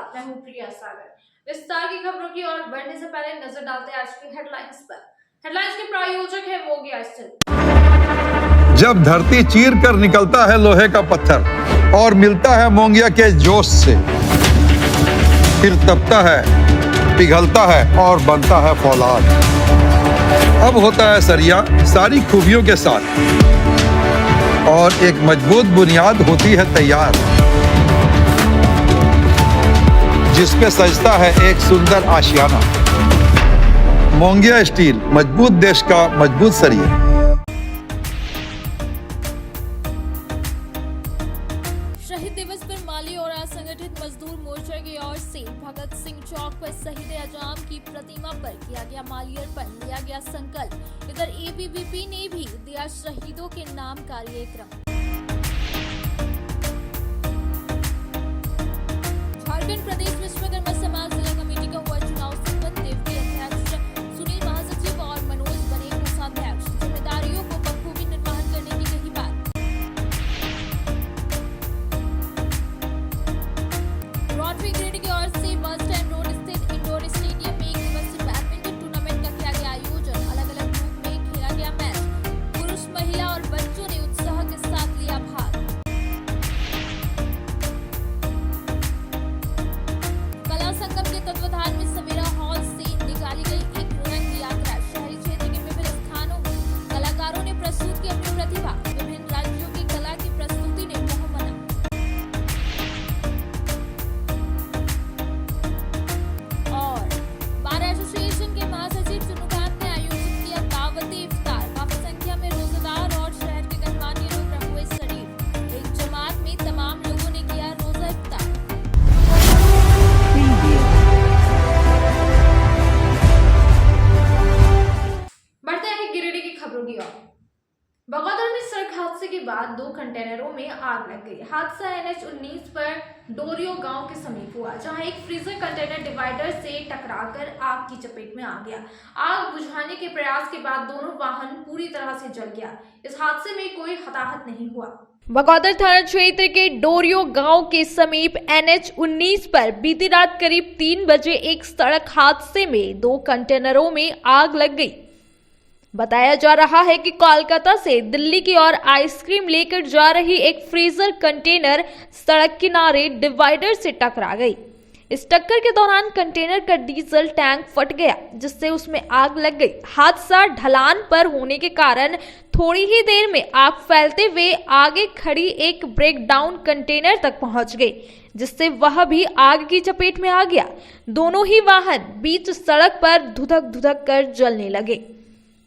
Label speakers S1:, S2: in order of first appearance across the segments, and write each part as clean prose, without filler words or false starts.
S1: साथ मैं हूं प्रिया सागर। विस्तार की खबरों की ओर बढ़ने से पहले नजर डालते हैं आज की हेडलाइंस पर। हेडलाइंस के प्रायोजक है मोंगिया स्टील।
S2: जब धरती चीर कर निकलता है लोहे का पत्थर और मिलता है मोंगिया के जोश से, फिर तपता है, पिघलता है और बनता है फौलाद। अब होता है सरिया सारी खूबियों के साथ और एक मजबूत बुनियाद होती है तैयार, जिस पे सजता है एक सुंदर आशियाना। मोंगिया स्टील, मजबूत देश का मजबूत सरिया।
S3: शहीद दिवस पर माली और असंगठित मजदूर मोर्चा की ओर से भगत सिंह चौक पर शहीद आजम की प्रतिमा पर किया गया माल्यार्पण, लिया गया संकल्प। इधर एबीवीपी ने भी दिया शहीदों के नाम कार्यक्रम। झारखंड प्रदेश विश्वकर्मा समाज जिला कमेटी का हुआ चुनाव संपन्न। देवकी अध्यक्ष सुनील महासचिव और मनोज बने कोषाध्यक्ष। जिम्मेदारियों को बखूबी निर्वहन करने की कही बात। रोटरी ग्रिड की ओर से बस स्टैंड रोड स्थित इंडोर स्टेडियम में एक दिवसीय बैडमिंटन टूर्नामेंट का किया गया आयोजन। अलग अलग ग्रुप में खेला गया मैच। पुरुष, महिला और बच्चों ने उत्साह के साथ लिया भाग। कला संगम के तत्वाधान में सवेरा हॉल से निकाली गई एक रंग यात्रा। शहरी क्षेत्र के विभिन्न स्थानों कलाकारों ने प्रस्तुत की अपनी प्रतिभा। विभिन्न राज्यों की कला की प्रस्तुति ने मोह मना। और बार एसोसिएशन के महासचिव चुनू खान ने आयोजित किया दावती इफ्तार। काफी संख्या में रोजेदार और शहर के गणमान्य लोग रंगे शरीर। एक जमात में तमाम लोगों ने किया रोजा इफ्तार।
S1: बढ़ते हैं गिरिडीह की खबरों की ओर। बगौदर में सड़क हादसे के बाद 2 कंटेनरों में आग लग गई। हादसा NH-19 पर डोरियो गांव के समीप हुआ, जहां एक फ्रीजर कंटेनर डिवाइडर से टकराकर आग की चपेट में आ गया। आग बुझाने के प्रयास के बाद दोनों वाहन पूरी तरह से जल गया। इस हादसे में कोई हताहत नहीं हुआ।
S3: बगौदर थाना क्षेत्र के डोरियो गांव के समीप NH-19 पर बीती रात करीब 3 बजे एक सड़क हादसे में 2 कंटेनरों में आग लग गई। बताया जा रहा है कि कोलकाता से दिल्ली की ओर आइसक्रीम लेकर जा रही एक फ्रीजर कंटेनर सड़क किनारे डिवाइडर से टकरा गई। इस टक्कर के दौरान कंटेनर का डीजल टैंक फट गया, जिससे उसमें आग लग गई। हादसा ढलान पर होने के कारण थोड़ी ही देर में आग फैलते हुए आगे खड़ी एक ब्रेकडाउन कंटेनर तक पहुंच गई, जिससे वह भी आग की चपेट में आ गया। दोनों ही वाहन बीच सड़क पर धुधक कर जलने लगे।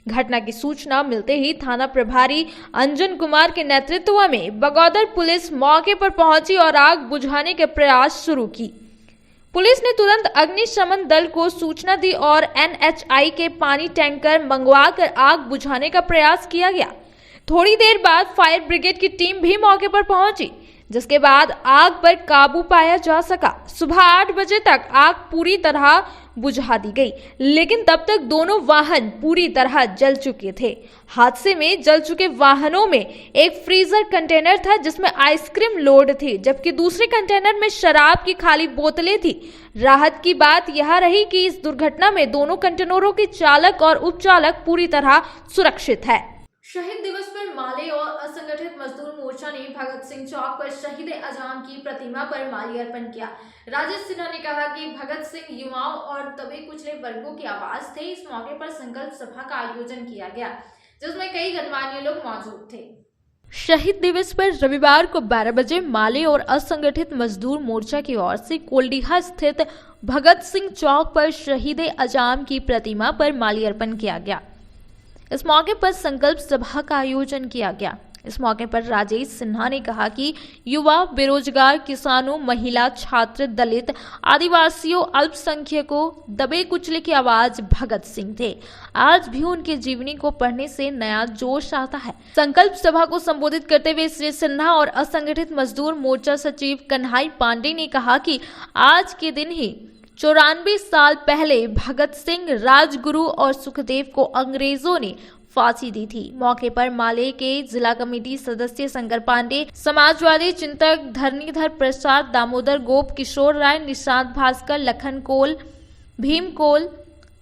S3: घटना की सूचना मिलते ही थाना प्रभारी अंजन कुमार के नेतृत्व में बगौदर पुलिस मौके पर पहुंची और आग बुझाने के प्रयास शुरू की। पुलिस ने तुरंत अग्निशमन दल को सूचना दी और NHI के पानी टैंकर मंगवाकर आग बुझाने का प्रयास किया गया। थोड़ी देर बाद फायर ब्रिगेड की टीम भी मौके पर पहुंची, जिसके बाद आग पर काबू पाया जा सका। सुबह 8 बजे तक आग पूरी तरह बुझा दी गई, लेकिन तब तक दोनों वाहन पूरी तरह जल चुके थे। हादसे में जल चुके वाहनों में एक फ्रीजर कंटेनर था जिसमें आइसक्रीम लोड थी, जबकि दूसरे कंटेनर में शराब की खाली बोतलें थी। राहत की बात यह रही कि इस दुर्घटना में दोनों कंटेनरों के चालक और उपचालक पूरी तरह सुरक्षित है।
S1: शहीद दिवस पर माले और असंगठित मजदूर मोर्चा ने भगत सिंह चौक पर शहीद आजम की प्रतिमा पर माल्यार्पण किया। राजेश सिन्हा ने कहा कि भगत सिंह युवाओं और दबे कुचले वर्गों की आवाज थे। इस मौके पर संकल्प सभा का आयोजन किया गया, जिसमें कई गणमान्य लोग मौजूद थे।
S3: शहीद दिवस पर रविवार को 12 बजे माले और असंगठित मजदूर मोर्चा की ओर से कोल्डीहा स्थित भगत सिंह चौक पर शहीद आजम की प्रतिमा पर माल्यार्पण किया गया। इस मौके पर संकल्प सभा का आयोजन किया गया। इस मौके पर राजेश सिन्हा ने कहा कि युवा, बेरोजगार, किसानों, महिला, छात्र, दलित, आदिवासियों, अल्पसंख्यकों, दबे कुचले की आवाज भगत सिंह थे। आज भी उनके जीवनी को पढ़ने से नया जोश आता है। संकल्प सभा को संबोधित करते हुए श्री सिन्हा और असंगठित मजदूर मोर्चा सचिव कन्हई पांडे ने कहा कि आज के दिन ही 94 साल पहले भगत सिंह, राजगुरु और सुखदेव को अंग्रेजों ने फांसी दी थी। मौके पर माले के जिला कमेटी सदस्य शंकर पांडे, समाजवादी चिंतक धरणीधर प्रसाद, दामोदर गोप, किशोर राय, निशांत भास्कर, लखन कोल, भीम कोल,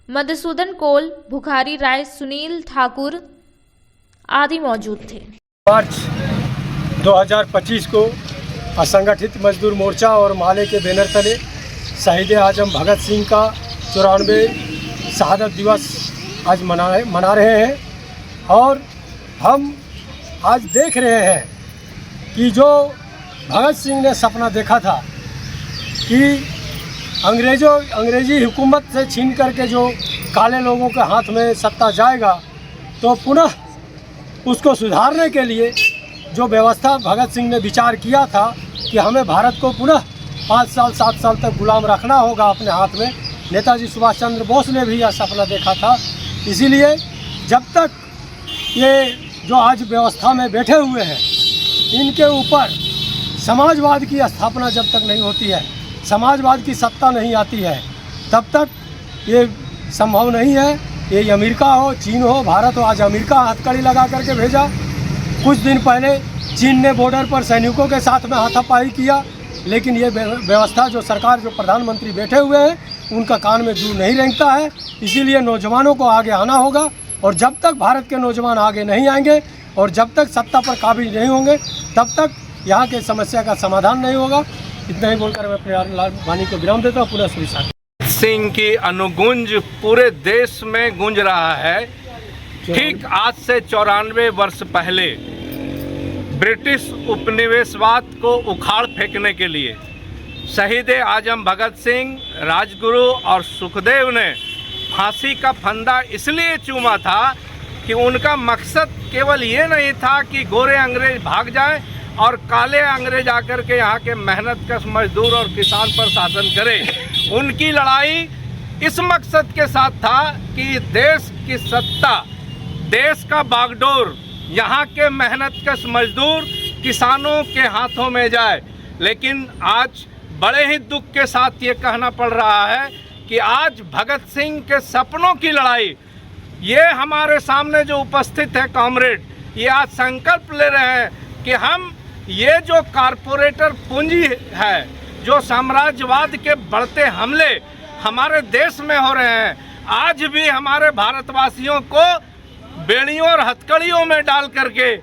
S3: मधुसूदन कोल, भुखारी राय, सुनील ठाकुर आदि मौजूद थे।
S4: मार्च 2025 को असंगठित मजदूर मोर्चा और माले के बैनर तले शहीद आजम भगत सिंह का 94 शहादत दिवस आज मना रहे हैं। और हम आज देख रहे हैं कि जो भगत सिंह ने सपना देखा था कि अंग्रेजी हुकूमत से छीन करके जो काले लोगों के हाथ में सत्ता जाएगा, तो पुनः उसको सुधारने के लिए जो व्यवस्था भगत सिंह ने विचार किया था कि हमें भारत को पुनः 5 साल 7 साल तक गुलाम रखना होगा अपने हाथ में, नेताजी सुभाष चंद्र बोस ने भी यह सपना देखा था। इसीलिए जब तक ये जो आज व्यवस्था में बैठे हुए हैं, इनके ऊपर समाजवाद की स्थापना जब तक नहीं होती है, समाजवाद की सत्ता नहीं आती है, तब तक ये संभव नहीं है। ये अमेरिका हो, चीन हो, भारत हो, आज अमेरिका हथकड़ी लगा करके भेजा। कुछ दिन पहले चीन ने बॉर्डर पर सैनिकों के साथ में हाथापाई किया, लेकिन ये व्यवस्था जो सरकार, जो प्रधानमंत्री बैठे हुए हैं, उनका कान में जू नहीं रेंगता है। इसीलिए नौजवानों को आगे आना होगा, और जब तक भारत के नौजवान आगे नहीं आएंगे और जब तक सत्ता पर काबिज नहीं होंगे, तब तक यहाँ के समस्या का समाधान नहीं होगा। इतना ही बोलकर मैं अपने वाणी को विराम देता हूँ। पुनः श्री
S5: सिंह की अनुगुंज पूरे देश में गूंज रहा है। ठीक आज से 94 वर्ष पहले ब्रिटिश उपनिवेशवाद को उखाड़ फेंकने के लिए शहीद आजम भगत सिंह, राजगुरु और सुखदेव ने फांसी का फंदा इसलिए चूमा था कि उनका मकसद केवल ये नहीं था कि गोरे अंग्रेज भाग जाएं और काले अंग्रेज आकर के यहाँ के मेहनतकश मजदूर और किसान पर शासन करें। उनकी लड़ाई इस मकसद के साथ था कि देश की सत्ता, देश का बागडोर यहाँ के मेहनतकश मजदूर किसानों के हाथों में जाए। लेकिन आज बड़े ही दुख के साथ ये कहना पड़ रहा है कि आज भगत सिंह के सपनों की लड़ाई, ये हमारे सामने जो उपस्थित है कॉमरेड, ये आज संकल्प ले रहे हैं कि हम ये जो कारपोरेटर पूंजी है, जो साम्राज्यवाद के बढ़ते हमले हमारे देश में हो रहे हैं, आज भी हमारे भारतवासियों को बेड़ियों और हथकड़ियों में डाल करके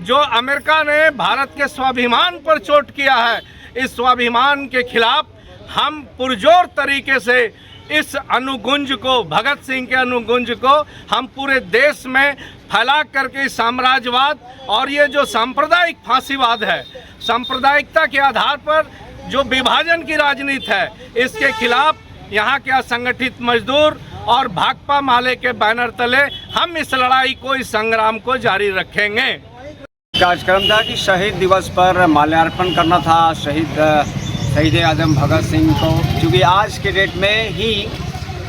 S5: जो अमेरिका ने भारत के स्वाभिमान पर चोट किया है, इस स्वाभिमान के खिलाफ हम पुरजोर तरीके से इस अनुगुंज को, भगत सिंह के अनुगुंज को हम पूरे देश में फैला करके साम्राज्यवाद और ये जो सांप्रदायिक फांसीवाद है, सांप्रदायिकता के आधार पर जो विभाजन की राजनीति है, इसके खिलाफ यहाँ के असंगठित मजदूर और भाकपा माले के बैनर तले हम इस लड़ाई को, इस संग्राम को जारी रखेंगे।
S6: कार्यक्रम था कि शहीद दिवस पर माल्यार्पण करना था शहीद आजम भगत सिंह को, क्योंकि आज के डेट में ही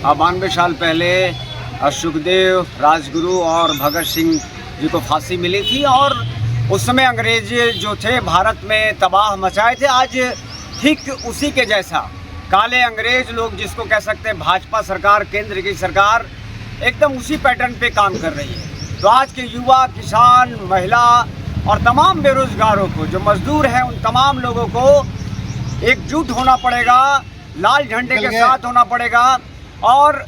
S6: 92 साल पहले सुखदेव, राजगुरु और भगत सिंह जी को फांसी मिली थी। और उस समय अंग्रेज जो थे भारत में तबाह मचाए थे। आज ठीक उसी के जैसा काले अंग्रेज लोग, जिसको कह सकते हैं भाजपा सरकार, केंद्र की सरकार, एकदम उसी पैटर्न पे काम कर रही है। तो आज के युवा, किसान, महिला और तमाम बेरोजगारों को, जो मजदूर हैं, उन तमाम लोगों को एकजुट होना पड़ेगा, लाल झंडे के साथ होना पड़ेगा और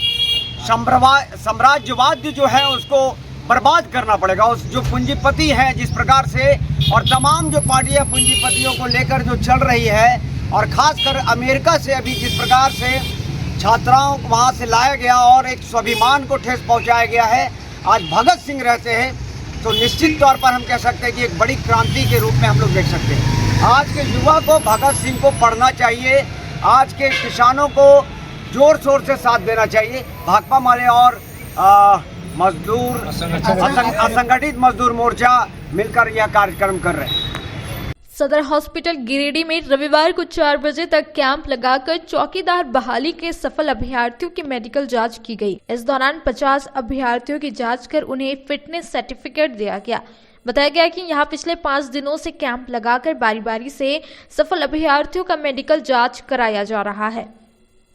S6: साम्राज्यवाद जो है उसको बर्बाद करना पड़ेगा। उस जो पूंजीपति हैं जिस प्रकार से, और तमाम जो पार्टियां पूंजीपतियों को लेकर जो चल रही है, और ख़ासकर अमेरिका से अभी जिस प्रकार से छात्राओं को वहाँ से लाया गया और एक स्वाभिमान को ठेस पहुँचाया गया है, आज भगत सिंह रहते हैं, तो निश्चित तौर पर हम कह सकते हैं कि एक बड़ी क्रांति के रूप में हम लोग देख सकते हैं। आज के युवा को भगत सिंह को पढ़ना चाहिए, आज के किसानों को जोर शोर से साथ देना चाहिए। भाकपा माले और मजदूर असंगठित मजदूर मोर्चा मिलकर यह कार्यक्रम कर रहे हैं।
S3: सदर हॉस्पिटल गिरिडीह में रविवार को 4 बजे तक कैंप लगाकर चौकीदार बहाली के सफल अभ्यर्थियों की मेडिकल जांच की गई। इस दौरान 50 अभ्यर्थियों की जांच कर उन्हें फिटनेस सर्टिफिकेट दिया गया। बताया गया कि यहां पिछले 5 दिनों से कैंप लगाकर बारी बारी से सफल अभ्यर्थियों का मेडिकल जांच कराया जा रहा है।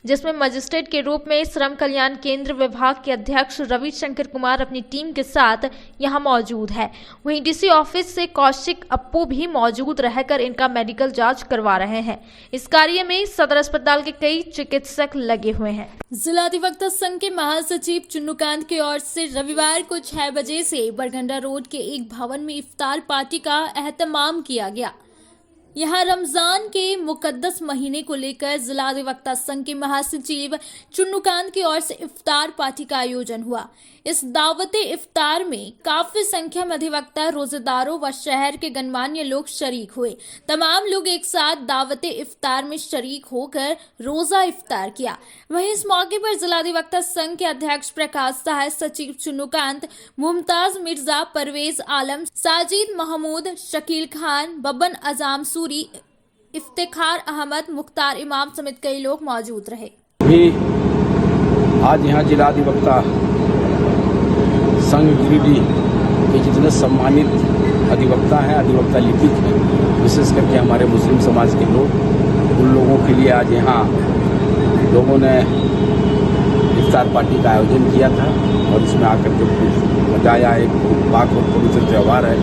S3: जिसमें मजिस्ट्रेट के रूप में श्रम कल्याण केंद्र विभाग के अध्यक्ष रविशंकर कुमार अपनी टीम के साथ यहां मौजूद है। वहीं डीसी ऑफिस से कौशिक अप्पू भी मौजूद रहकर इनका मेडिकल जांच करवा रहे हैं। इस कार्य में सदर अस्पताल के कई चिकित्सक लगे हुए हैं। जिला अधिवक्ता संघ के महासचिव चुन्नूकांत की ओर से रविवार को 6 बजे से बरगंडा रोड के एक भवन में इफ्तार पार्टी का एहतमाम किया गया। यहाँ रमजान के मुकद्दस महीने को लेकर जिला अधिवक्ता संघ के महासचिव चुन्नूकांत की ओर से इफ्तार पार्टी का आयोजन हुआ। इस दावते इफ्तार में काफी संख्या में अधिवक्ता, रोजेदारों व शहर के गणमान्य लोग शरीक हुए। तमाम लोग एक साथ दावते इफ्तार में शरीक होकर रोजा इफ्तार किया। वहीं इस मौके पर जिला अधिवक्ता संघ के अध्यक्ष प्रकाश सहाय, सचिव चुन्नूकांत, मुमताज मिर्जा, परवेज आलम, साजिद महमूद, शकील खान, बब्बन अजाम सूरी, इफ्तिखार अहमद, मुख्तार इमाम समेत कई लोग मौजूद रहे।
S7: आज यहाँ जिला अधिवक्ता संघ गिरिडीह के जितने सम्मानित अधिवक्ता हैं, अधिवक्ता लिपिक हैं, विशेष करके हमारे मुस्लिम समाज के लोग, उन लोगों के लिए आज यहाँ लोगों ने इफ्तार पार्टी का आयोजन किया था और इसमें आकर के मजा आया। एक पाक और पवित्र त्यौहार है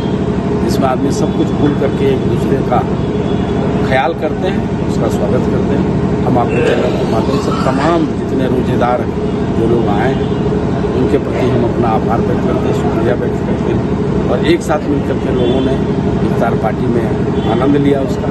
S7: जिसमें आदमी सब कुछ भूल करके एक दूसरे का ख्याल करते हैं, उसका स्वागत करते हैं। हम आपके चैनल के माध्यम से तमाम जितने रोजेदार जो लोग आए हैं उनके प्रति हम अपना आभार व्यक्त करते हैं, शुक्रिया व्यक्त करते हैं और एक साथ मिलकर के लोगों ने इफ्तार पार्टी में आनंद लिया। उसका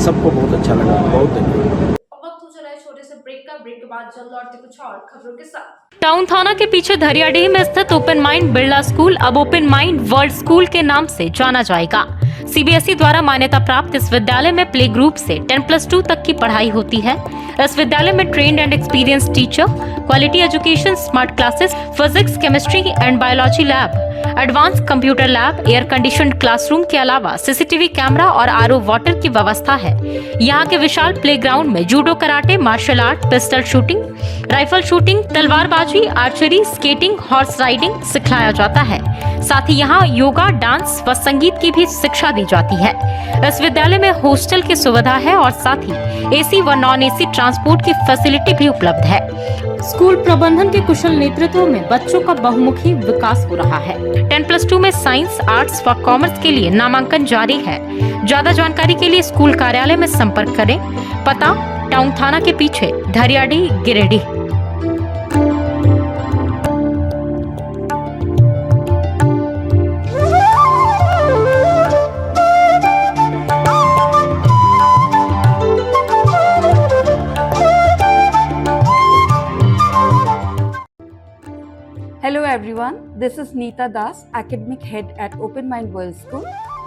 S7: सबको बहुत अच्छा लगा। बहुत धन्यवाद।
S1: वक्त हो चला है छोटे से ब्रेक का। ब्रेक के बाद जल्द लौटते कुछ और खबरों के साथ।
S8: टाउन थाना के पीछे धरियाडीह में स्थित ओपन माइंड बिरला स्कूल अब ओपन माइंड वर्ल्ड स्कूल के नाम से जाना जाएगा। सीबीएसई द्वारा मान्यता प्राप्त इस विद्यालय में प्ले ग्रुप से 10+2 तक की पढ़ाई होती है। इस विद्यालय में trained and experience teacher, quality education, smart classes, physics, chemistry and biology lab, advance computer lab, air conditioned classroom के अलावा सीसीटीवी कैमरा और आरओ वाटर की व्यवस्था है। यहाँ के विशाल प्लेग्राउंड में judo, karate, martial art, pistol shooting, rifle shooting, तलवारबाजी, आर्चरी, स्केटिंग, हॉर्स राइडिंग सिखाया जाता है। साथ ही यहाँ योगा, डांस व संगीत की भी शिक्षा दी जाती है। इस विद्यालय में हॉस्टल की सुविधा है और साथ ही एसी व नॉन एसी ट्रांसपोर्ट की फैसिलिटी भी उपलब्ध है। स्कूल प्रबंधन के कुशल नेतृत्व में बच्चों का बहुमुखी विकास हो रहा है। 10+2 में साइंस, आर्ट्स व कॉमर्स के लिए नामांकन जारी है। ज्यादा जानकारी के लिए स्कूल कार्यालय में संपर्क करें। पता टाउन थाना के पीछे, धरियाडीह, Giridih.
S9: Hello everyone, this is Neeta Das, Academic Head at Open Mind World School.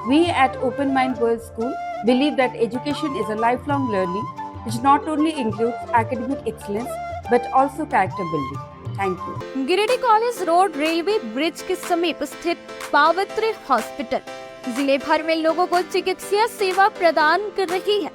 S9: We at Open Mind World School believe that education is a lifelong learning which not only includes academic excellence but also character building. Thank you.
S3: Giridih college road railway bridge के समीप स्थित पावित्र hospital जिले भर में लोगों को चिकित्सा सेवा प्रदान कर रही है।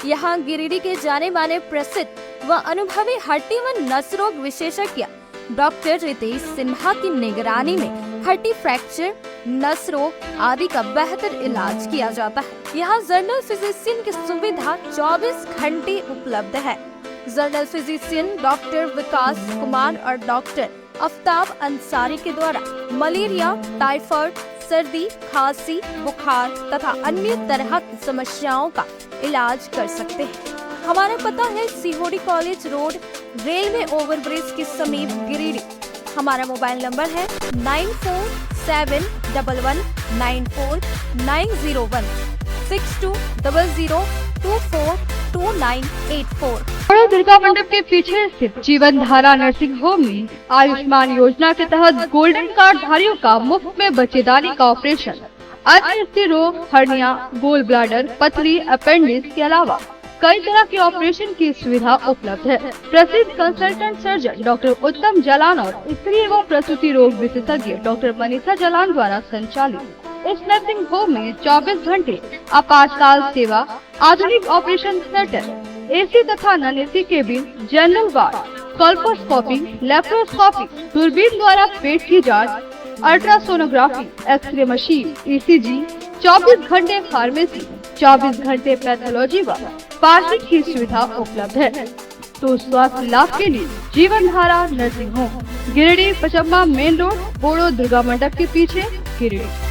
S3: यहाँ गिरिडीह के जाने माने प्रसिद्ध व अनुभवी हड्डी व नस रोग विशेषज्ञ डॉक्टर रितेश सिन्हा की निगरानी में हड्डी फ्रैक्चर, नस रोग आदि का बेहतर इलाज किया जाता है। यहाँ जनरल फिजिशियन की सुविधा 24 घंटे उपलब्ध है। जनरल फिजिशियन डॉक्टर विकास कुमार और डॉक्टर आफ्ताब अंसारी के द्वारा मलेरिया, टाइफाइड, सर्दी, खांसी, बुखार तथा अन्य तरह की समस्याओं का इलाज कर सकते हैं। हमारा पता है सीहोडी कॉलेज रोड, रेलवे ओवरब्रिज के समीप, गिरिडीह। हमारा मोबाइल नंबर है 9471194901 6200242984।
S10: दुर्गा मंडप के पीछे स्थित जीवन धारा नर्सिंग होम में आयुष्मान योजना के तहत गोल्डन कार्ड धारियों का मुफ्त में बच्चेदानी का ऑपरेशन, अन्य रोग, हर्निया, गोल ब्लैडर, पथरी, अपेंडिक्स के अलावा कई तरह के ऑपरेशन की सुविधा उपलब्ध है। प्रसिद्ध कंसल्टेंट सर्जन डॉक्टर उत्तम जलान और स्त्री एवं प्रसूति रोग विशेषज्ञ डॉक्टर मनीषा जलान द्वारा संचालित इस नर्सिंग होम में 24 घंटे आपातकाल सेवा, आधुनिक ऑपरेशन थिएटर, एसी तथा non AC cabin, general ward, colposcopy, laparoscopy, दूरबीन द्वारा पेट की जांच, अल्ट्रासोनोग्राफी, एक्सरे मशीन, ECG, 24 घंटे फार्मेसी, 24 घंटे पैथोलॉजी व पार्किंग की सुविधा उपलब्ध है। तो स्वास्थ्य लाभ के लिए Jeevan Dhara nursing home, Giridih Pachamba main road, Boro Durga Mandap के पीछे, Giridih.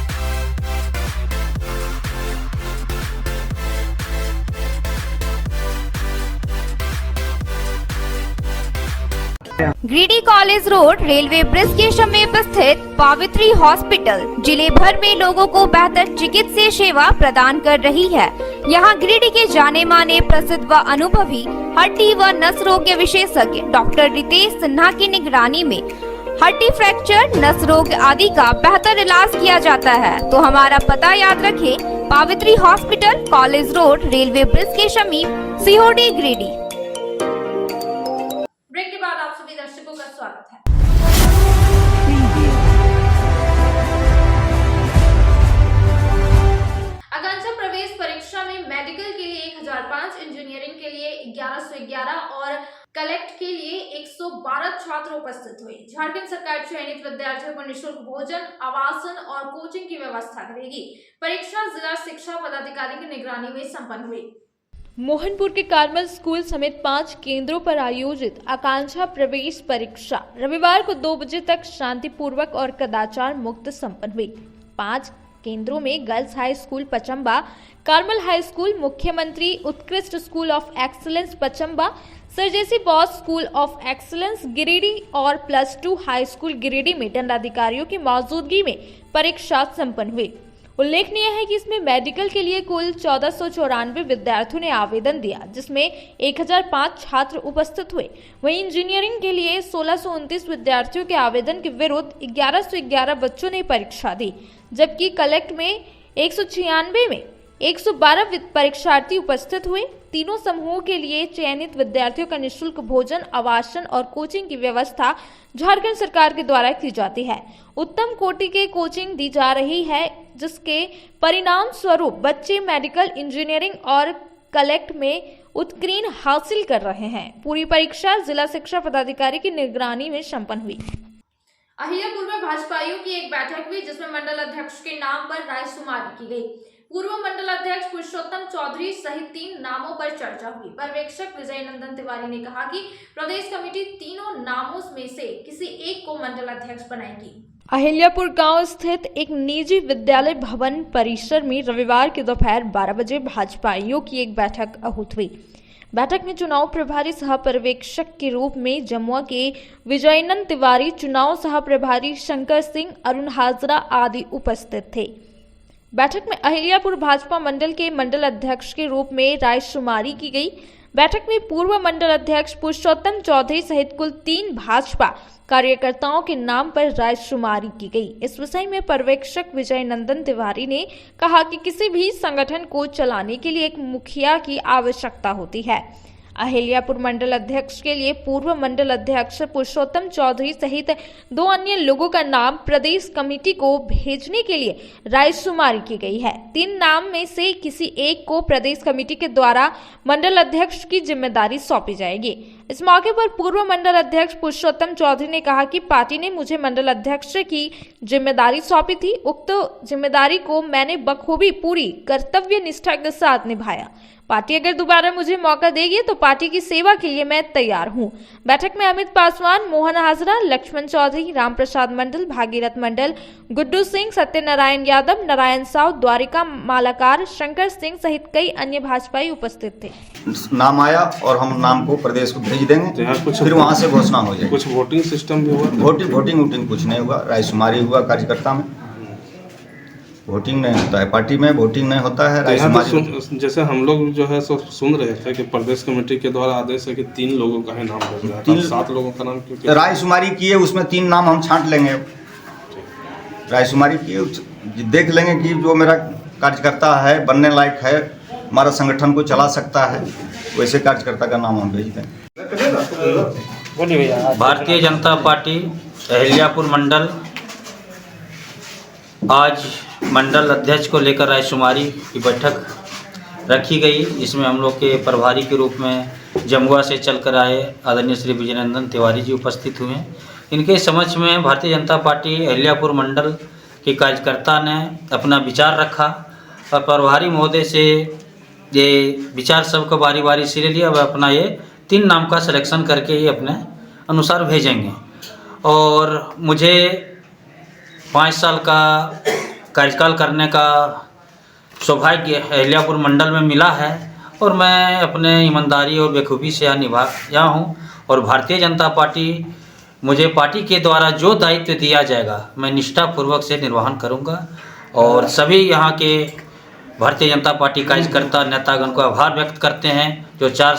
S11: Giridih college road railway bridge के समीप स्थित पावित्री हॉस्पिटल जिले भर में लोगों को बेहतर चिकित्सीय सेवा प्रदान कर रही है। यहां गिरिडीह के जाने माने प्रसिद्ध व अनुभवी हड्डी व नस रोग के विशेषज्ञ डॉक्टर रितेश सिन्हा की निगरानी में हड्डी फ्रैक्चर, नस रोग आदि का बेहतर इलाज किया जाता है। तो हमारा पता याद रखें, Pavitri hospital, college road, railway bridge के समीप, सीओडी, गिरिडीह।
S1: ब्रेक के बाद आप सभी दर्शकों का स्वागत है। आकांक्षा प्रवेश परीक्षा में मेडिकल के लिए 1005, इंजीनियरिंग के लिए 1111 और कलेक्ट के लिए 112 छात्र उपस्थित हुए। झारखंड सरकार चयनित विद्यार्थियों को निःशुल्क भोजन, आवासन और कोचिंग की व्यवस्था करेगी। परीक्षा जिला शिक्षा पदाधिकारी की निगरानी में संपन्न हुई।
S3: मोहनपुर के कार्मल स्कूल समेत 5 केंद्रों पर आयोजित आकांक्षा प्रवेश परीक्षा रविवार को 2 बजे तक शांतिपूर्वक और कदाचार मुक्त संपन्न हुई। 5 केंद्रों में girls high school Pachamba, Carmel high school, मुख्यमंत्री उत्कृष्ट school of excellence Pachamba, sir JC Bose school of excellence Giridih और +2 हाई स्कूल गिरिडीह में दंडाधिकारियों की मौजूदगी में परीक्षा संपन्न हुई। उल्लेखनीय है कि इसमें मेडिकल के लिए कुल 1494 विद्यार्थियों ने आवेदन दिया, जिसमें 1005 छात्र उपस्थित हुए। वहीं इंजीनियरिंग के लिए 1629 विद्यार्थियों के आवेदन के विरुद्ध 1111 बच्चों ने परीक्षा दी, जबकि कलेक्ट में 196 में 112 परीक्षार्थी उपस्थित हुए। तीनों समूहों के लिए चयनित विद्यार्थियों का निःशुल्क भोजन, आवासन और कोचिंग की व्यवस्था झारखंड सरकार के द्वारा की जाती है। उत्तम कोटि के कोचिंग दी जा रही है, जिसके परिणाम स्वरूप बच्चे मेडिकल, इंजीनियरिंग और कलेक्ट में उत्कीर्ण हासिल कर रहे हैं। पूरी परीक्षा जिला शिक्षा पदाधिकारी की निगरानी में संपन्न हुई।
S1: अहिल्यापुर में भाजपाइयों की एक बैठक हुई, जिसमें मंडल अध्यक्ष के नाम पर रायशुमारी की गई। पूर्व मंडल अध्यक्ष पुरुषोत्तम चौधरी सहित 3 नामों पर चर्चा हुई। पर्यवेक्षक विजय नंदन तिवारी ने कहा कि प्रदेश कमेटी तीनों नामों में से किसी एक को मंडल अध्यक्ष बनाएगी।
S3: अहिल्यापुर गांव स्थित एक निजी विद्यालय भवन परिसर में रविवार की दोपहर 12 बजे भाजपाइयों की एक बैठक आहूत हुई। बैठक में चुनाव प्रभारी सह पर्यवेक्षक के रूप में जमुआ के विजयनंद तिवारी, चुनाव सह प्रभारी शंकर सिंह, अरुण हाजरा आदि उपस्थित थे। बैठक में अहिल्यापुर भाजपा मंडल के मंडल अध्यक्ष के रूप में रायशुमारी की गई। बैठक में पूर्व मंडल अध्यक्ष पुरुषोत्तम चौधरी सहित कुल 3 भाजपा कार्यकर्ताओं के नाम पर रायशुमारी की गई। इस विषय में पर्यवेक्षक विजय नंदन तिवारी ने कहा कि किसी भी संगठन को चलाने के लिए एक मुखिया की आवश्यकता होती है। अहिल्यापुर मंडल अध्यक्ष के लिए पूर्व मंडल अध्यक्ष पुरुषोत्तम चौधरी सहित 2 अन्य लोगों का नाम प्रदेश कमेटी को भेजने के लिए रायशुमारी की गई है। 3 नाम में से किसी एक को प्रदेश कमेटी के द्वारा मंडल अध्यक्ष की जिम्मेदारी सौंपी जाएगी। इस मौके पर पूर्व मंडल अध्यक्ष पुरुषोत्तम चौधरी ने कहा कि पार्टी ने मुझे मंडल अध्यक्ष की जिम्मेदारी सौंपी थी। उक्त जिम्मेदारी को मैंने बखूबी पूरी कर्तव्य निष्ठा के साथ निभाया। पार्टी अगर दोबारा मुझे मौका देगी तो पार्टी की सेवा के लिए मैं तैयार हूं। बैठक में अमित पासवान, मोहन हाजरा, लक्ष्मण चौधरी, रामप्रसाद मंडल, भागीरथ मंडल, गुड्डू सिंह, सत्यनारायण यादव, नारायण साव, द्वारिका मालाकार, शंकर सिंह सहित कई अन्य भाजपाई उपस्थित थे।
S12: नाम आया और हम नाम को प्रदेश को भेज देंगे, फिर वहाँ से घोषणा हो जाएगी।
S13: कुछ वोटिंग सिस्टम भी हुआ?
S12: वोटिंग कुछ नहीं हुआ। रायशुमारी हुआ कार्यकर्ता में, वोटिंग नहीं होता है। पार्टी में वोटिंग नहीं होता है।
S13: तो जैसे हम लोग जो है सो सुन रहे थे कि प्रदेश कमेटी के द्वारा आदेश है कि 3 लोगों का है नाम भेज रहा है, 7 लोगों का नाम क्यों?
S12: रायशुमारी किए, उसमें 3 नाम हम छांट लेंगे। रायशुमारी किए, देख लेंगे कि जो मेरा कार्यकर्ता है, बनने लायक है, हमारा संगठन को चला सकता है, वैसे कार्यकर्ता का नाम हम भेज देंगे।
S14: भारतीय जनता पार्टी अहिल्यापुर मंडल आज मंडल अध्यक्ष को लेकर रायशुमारी की बैठक रखी गई। इसमें हम लोग के प्रभारी के रूप में जमुआ से चलकर आए आदरणीय श्री विजयनंदन तिवारी जी उपस्थित हुए। इनके समक्ष में भारतीय जनता पार्टी अहिल्यापुर मंडल के कार्यकर्ता ने अपना विचार रखा और प्रभारी महोदय से ये विचार सबको बारी बारी से ले लिया। वह अपना ये 3 नाम का सिलेक्शन करके ही अपने अनुसार भेजेंगे। और मुझे 5 साल का कार्यकाल करने का सौभाग्य अहिल्यापुर मंडल में मिला है और मैं अपने ईमानदारी और बेखूबी से यहाँ निभाया हूँ। और भारतीय जनता पार्टी मुझे पार्टी के द्वारा जो दायित्व दिया जाएगा मैं निष्ठापूर्वक से निर्वहन करूँगा। और सभी यहाँ के भारतीय जनता पार्टी कार्यकर्ता नेतागण को आभार व्यक्त करते हैं जो 5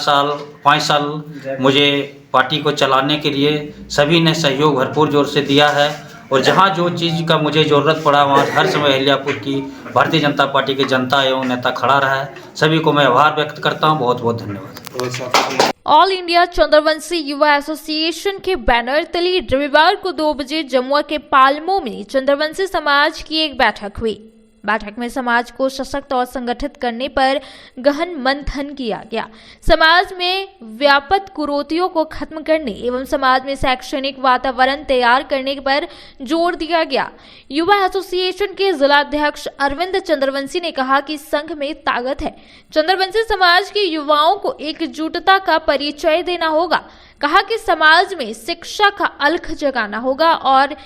S14: साल मुझे पार्टी को चलाने के लिए सभी ने सहयोग भरपूर जोर से दिया है। और जहाँ जो चीज़ का मुझे ज़रूरत पड़ा वहाँ हर समय अहिल्यापुर की भारतीय जनता पार्टी के जनता एवं नेता खड़ा रहा है। सभी को मैं आभार व्यक्त करता हूँ। बहुत बहुत धन्यवाद।
S3: ऑल इंडिया चंद्रवंशी युवा एसोसिएशन के बैनर तले रविवार को 2 बजे जमुआ के पालमो में चंद्रवंशी समाज की एक बैठक हुई। बैठक में समाज को सशक्त और संगठित करने पर गहन मंथन किया गया। समाज में व्यापक कुरीतियों को खत्म करने एवं समाज में शैक्षणिक वातावरण तैयार करने पर जोर दिया गया। युवा एसोसिएशन के जिलाध्यक्ष अरविंद चंद्रवंशी ने कहा कि संघ में ताकत है। चंद्रवंशी समाज के युवाओं को एकजुटता का परिचय देना होगा। कहा कि समाज में शिक्षा का अलख जगाना होगा और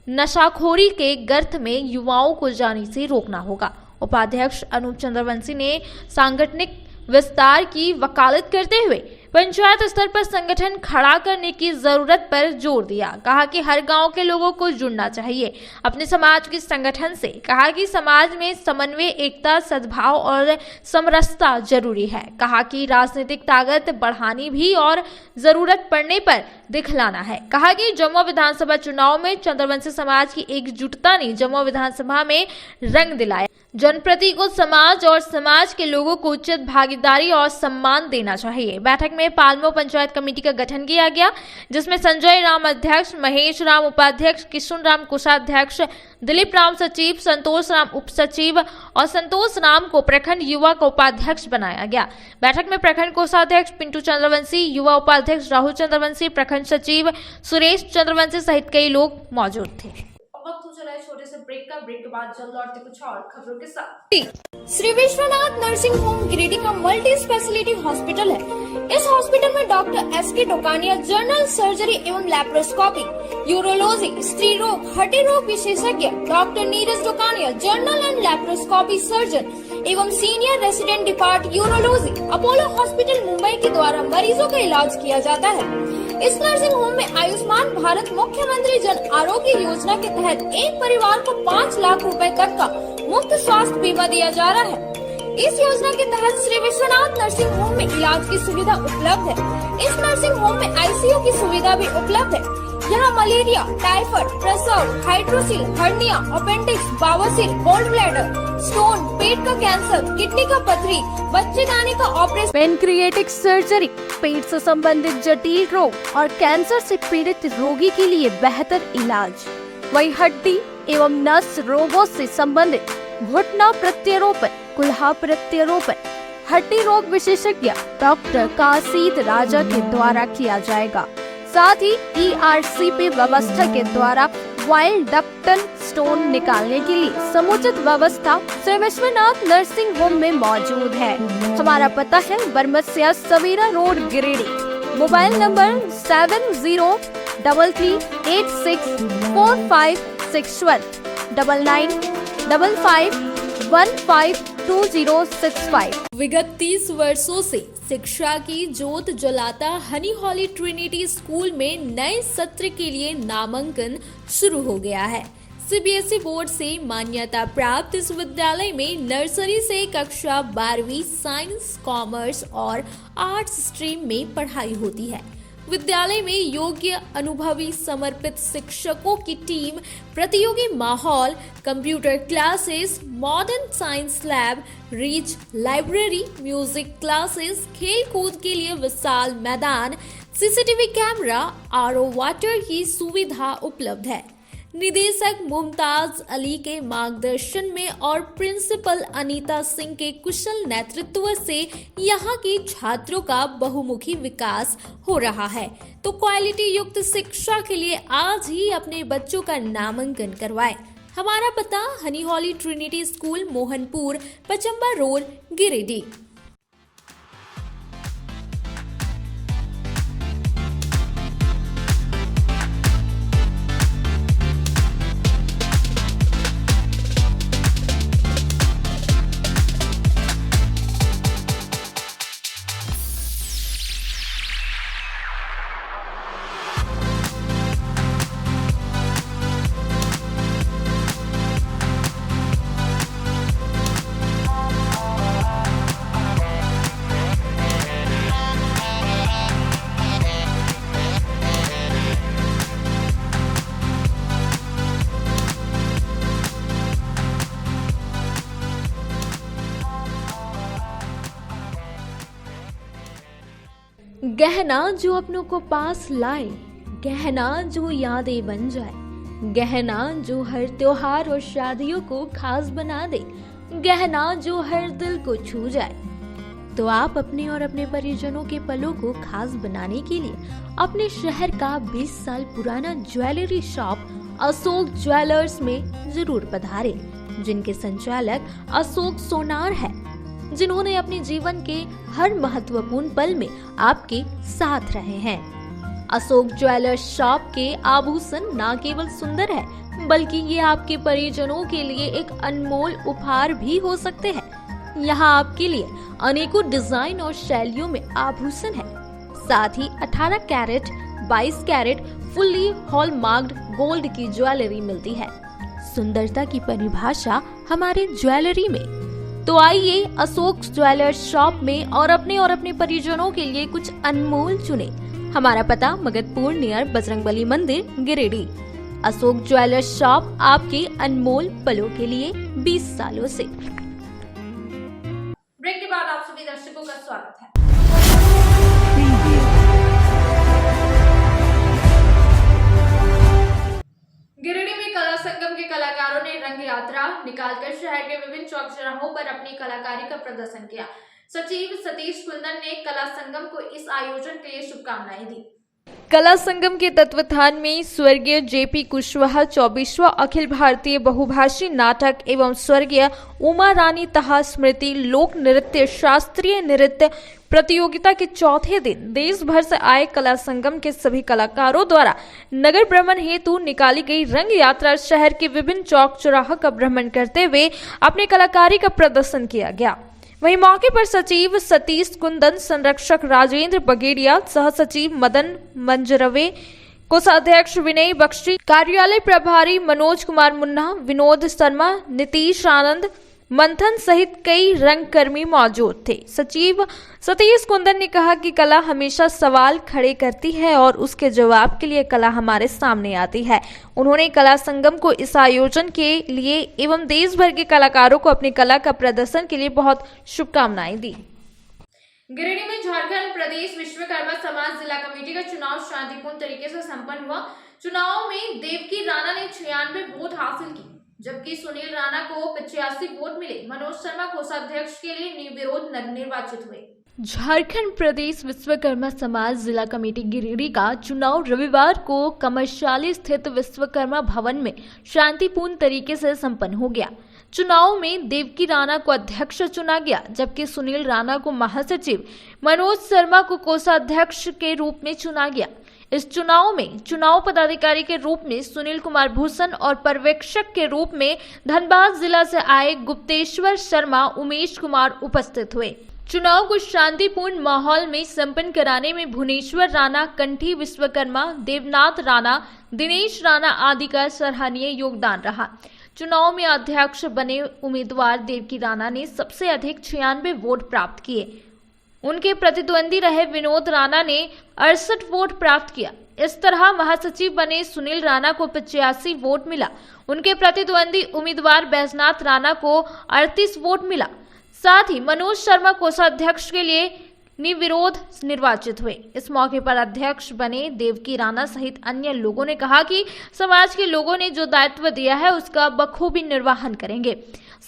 S3: नशाखोरी के गर्त में युवाओं को जाने से रोकना होगा। उपाध्यक्ष अनूप चंद्रवंशी ने सांगठनिक विस्तार की वकालत करते हुए पंचायत स्तर पर संगठन खड़ा करने की जरूरत पर जोर दिया। कहा कि हर गांव के लोगों को जुड़ना चाहिए अपने समाज के संगठन से। कहा कि समाज में समन्वय, एकता, सद्भाव और समरसता जरूरी है। कहा कि राजनीतिक ताकत बढ़ानी भी और जरूरत पड़ने पर दिखलाना है। कहा कि जमुआ विधानसभा चुनाव में चंद्रवंशी समाज की एकजुटता ने जमुआ विधानसभा में रंग दिलाया। जनप्रति को समाज और समाज के लोगों को उचित भागीदारी और सम्मान देना चाहिए। बैठक में पालमो पंचायत कमेटी का गठन किया गया, जिसमें संजय राम अध्यक्ष, महेश राम उपाध्यक्ष, किशुन राम कोषाध्यक्ष, दिलीप राम सचिव, संतोष राम उप सचिव और संतोष राम को प्रखंड युवा का उपाध्यक्ष बनाया गया। बैठक में प्रखंड कोषाध्यक्ष पिंटू चंद्रवंशी, युवा उपाध्यक्ष राहुल चंद्रवंशी, प्रखंड सचिव सुरेश चंद्रवंशी सहित कई लोग मौजूद थे।
S1: वक्त हो चला है छोटे से ब्रेक का। ब्रेक के बाद जल्द लौटते कुछ और खबरों के साथ।
S11: श्री विश्वनाथ नर्सिंग होम गिरिडीह का मल्टी स्पेशलिटी हॉस्पिटल है। इस हॉस्पिटल में doctor S K. Tokania general surgery एवं लैप्रोस्कोपी, यूरोलॉजी, स्त्री रोग, हड्डी रोग विशेषज्ञ, doctor Neeraj Tokania general and laparoscopy surgeon एवं senior resident depart urology, Apollo hospital Mumbai के द्वारा मरीजों का इलाज किया जाता है। इस नर्सिंग होम में आयुष्मान भारत मुख्यमंत्री जन आरोग्य योजना के तहत एक परिवार को 5 लाख रुपए तक का मुफ्त स्वास्थ्य बीमा दिया जा रहा है। इस योजना के तहत श्री विश्वनाथ नर्सिंग होम में इलाज की सुविधा उपलब्ध है। इस नर्सिंग होम में आईसीयू की सुविधा भी उपलब्ध है। यहाँ मलेरिया, टाइफाइड, प्रसव, हाइड्रोसिल, हर्निया, अपेंडिक्स, बवासीर, गोल्ड ब्लैडर, स्टोन, पेट का कैंसर, किडनी का पथरी, बच्चेदानी का ऑपरेशन, पेनक्रिएटिक सर्जरी, पेट से संबंधित जटिल रोग और कैंसर से पीड़ित रोगी के लिए बेहतर इलाज। वही हड्डी एवं नस रोगों से संबंधित घुटना प्रत्यारोपण, कुल्हा प्रत्यारोपण, हड्डी रोग विशेषज्ञ डॉक्टर कासिद राजा के द्वारा किया जाएगा। साथ ही ERCP व्यवस्था के द्वारा वाइल्ड डक्टल स्टोन निकालने के लिए समुचित व्यवस्था श्री विश्वनाथ नर्सिंग होम में मौजूद है। हमारा पता है Barmasiya Savera road Giridih. Mobile number 7008645661 9955152065।
S3: विगत 30 वर्षों से शिक्षा की जोत जलाता हनी हॉली ट्रिनिटी स्कूल में नए सत्र के लिए नामांकन शुरू हो गया है। सीबीएसई बोर्ड से मान्यता प्राप्त इस विद्यालय में नर्सरी से कक्षा 12वीं साइंस, कॉमर्स और आर्ट्स स्ट्रीम में पढ़ाई होती है। विद्यालय में योग्य, अनुभवी, समर्पित शिक्षकों की टीम, प्रतियोगी माहौल, computer classes, modern science lab, rich library, music classes, खेल कूद के लिए विशाल मैदान, सीसीटीवी कैमरा, आरओ वाटर की सुविधा उपलब्ध है। निदेशक मुमताज अली के मार्गदर्शन में और प्रिंसिपल अनीता सिंह के कुशल नेतृत्व से यहाँ के छात्रों का बहुमुखी विकास हो रहा है। तो क्वालिटी युक्त शिक्षा के लिए आज ही अपने बच्चों का नामांकन करवाएं। हमारा पता Honey Holy Trinity school, Mohanpur, Pachamba road, Giridih. गहना जो अपनों को पास लाए, गहना जो यादें बन जाए, गहना जो हर त्योहार और शादियों को खास बना दे, गहना जो हर दिल को छू जाए। तो आप अपने और अपने परिजनों के पलों को खास बनाने के लिए अपने शहर का 20 साल पुराना ज्वेलरी शॉप अशोक ज्वेलर्स में जरूर पधारें, जिनके संचालक अशोक सोनार है, जिन्होंने अपने जीवन के हर महत्वपूर्ण पल में आपके साथ रहे हैं। अशोक ज्वेलर्स शॉप के आभूषण न केवल सुंदर है, बल्कि ये आपके परिजनों के लिए एक अनमोल उपहार भी हो सकते हैं। यहाँ आपके लिए अनेकों डिजाइन और शैलियों में आभूषण है। साथ ही 18 कैरेट, 22 कैरेट फुल्ली हॉलमार्क्ड गोल्ड की ज्वेलरी मिलती है। सुंदरता की परिभाषा हमारे ज्वेलरी में। तो आइए अशोक ज्वेलर्स शॉप में और अपने परिजनों के लिए कुछ अनमोल चुने। हमारा पता मगधपुर नियर बजरंगबली मंदिर, गिरिडीह। अशोक ज्वेलर्स शॉप आपके अनमोल पलों के लिए 20 सालों से।
S1: ब्रेक के बाद आप सभी दर्शकों का स्वागत है। गिरिडीह में कला संगम के कलाकारों ने रंग यात्रा निकालकर शहर के विभिन्न चौक चौराहों पर अपनी कलाकारी का प्रदर्शन किया। सचिव सतीश कुंदन ने कला संगम को इस आयोजन के लिए शुभकामनाएं दी।
S3: कला संगम के तत्वाधान में स्वर्गीय जेपी कुशवाहा 24वां अखिल भारतीय बहुभाषी नाटक एवं स्वर्गीय उमा रानी तहा स्मृति लोक नृत्य शास्त्रीय नृत्य प्रतियोगिता के चौथे दिन देश भर से आए कला संगम के सभी कलाकारों द्वारा नगर भ्रमण हेतु निकाली गई रंग यात्रा शहर के विभिन्न चौक चौराहों का भ्रमण करते हुए अपनी कलाकारी का प्रदर्शन किया गया। वहीं मौके पर सचिव सतीश कुंदन, संरक्षक राजेंद्र बगेड़िया, सह सचिव मदन मंजरवे, कोषाध्यक्ष विनय बख्शी, कार्यालय प्रभारी मनोज कुमार मुन्ना, विनोद शर्मा, नीतीश आनंद, मंथन सहित कई रंगकर्मी मौजूद थे। सचिव सतीश कुंदन ने कहा कि कला हमेशा सवाल खड़े करती है और उसके जवाब के लिए कला हमारे सामने आती है। उन्होंने कला संगम को इस आयोजन के लिए एवं देश भर के कलाकारों को अपनी कला का प्रदर्शन के लिए बहुत शुभकामनाएं दी।
S1: गिरिडीह में झारखंड प्रदेश विश्वकर्मा समाज जिला कमेटी का चुनाव शांतिपूर्ण तरीके से संपन्न हुआ। चुनाव में देवकी राणा ने 96 वोट हासिल की, जबकि सुनील राणा को 85 वोट मिले। मनोज शर्मा कोषाध्यक्ष के लिए निर्विरोध निर्वाचित हुए।
S3: झारखंड प्रदेश विश्वकर्मा समाज जिला कमेटी गिरिडीह का चुनाव रविवार को कमरशाली स्थित विश्वकर्मा भवन में शांतिपूर्ण तरीके से संपन्न हो गया। चुनाव में देवकी राणा को अध्यक्ष चुना गया, जबकि सुनील राणा को महासचिव, मनोज शर्मा को कोषाध्यक्ष के रूप में चुना गया। इस चुनाव में चुनाव पदाधिकारी के रूप में सुनील कुमार भूषण और पर्यवेक्षक के रूप में धनबाद जिला से आए गुप्तेश्वर शर्मा, उमेश कुमार उपस्थित हुए। चुनाव को शांतिपूर्ण माहौल में संपन्न कराने में भुवनेश्वर राणा, कंठी विश्वकर्मा, देवनाथ राणा, दिनेश राणा आदि का सराहनीय योगदान रहा। चुनाव में अध्यक्ष बने उम्मीदवार देवकी राणा ने सबसे अधिक 96 वोट प्राप्त किए। उनके प्रतिद्वंदी रहे विनोद राणा ने 68 वोट प्राप्त किया। इस तरह महासचिव बने सुनील राणा को 85 वोट मिला। उनके प्रतिद्वंदी उम्मीदवार बैजनाथ राणा को 38 वोट मिला। साथ ही मनोज शर्मा कोषाध्यक्ष के लिए निर्विरोध निर्वाचित हुए। इस मौके पर अध्यक्ष बने देवकी राणा सहित अन्य लोगों ने कहा कि समाज के लोगों ने जो दायित्व दिया है उसका बखूबी निर्वहन करेंगे।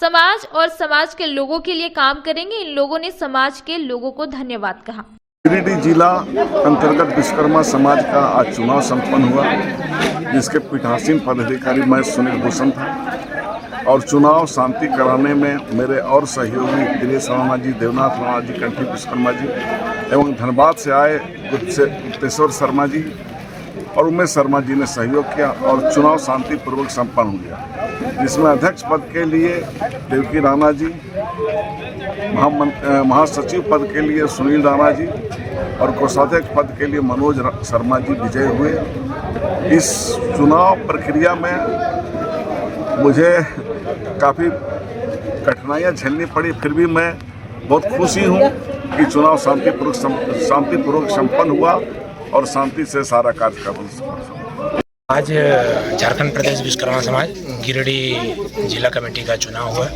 S3: समाज और समाज के लोगों के लिए काम करेंगे। इन लोगों ने समाज के लोगों को धन्यवाद कहा।
S15: गिरिडीह जिला अंतर्गत विश्वकर्मा समाज का आज चुनाव संपन्न हुआ, जिसके पीठासीन पदाधिकारी मैं सुनील भूषण था और चुनाव शांति कराने में मेरे और सहयोगी दिनेश राणा जी, देवनाथ राणा जी, कंठी विश्वकर्मा जी एवं धनबाद से आए गुप्तेश्वर शर्मा जी और उमेश शर्मा जी ने सहयोग किया और चुनाव शांतिपूर्वक संपन्न हो गया, जिसमें अध्यक्ष पद के लिए देवकी राणा जी, महासचिव पद के लिए सुनील राणा जी और कोषाध्यक्ष पद के लिए मनोज शर्मा जी विजयी हुए। इस चुनाव प्रक्रिया में मुझे काफ़ी कठिनाइयाँ झेलनी पड़ी, फिर भी मैं बहुत खुशी हूँ कि चुनाव शांतिपूर्वक संपन्न हुआ और शांति से सारा कार्यक्रम।
S16: आज झारखंड प्रदेश विश्वकर्मा समाज गिरिडीह जिला कमेटी का चुनाव हुआ,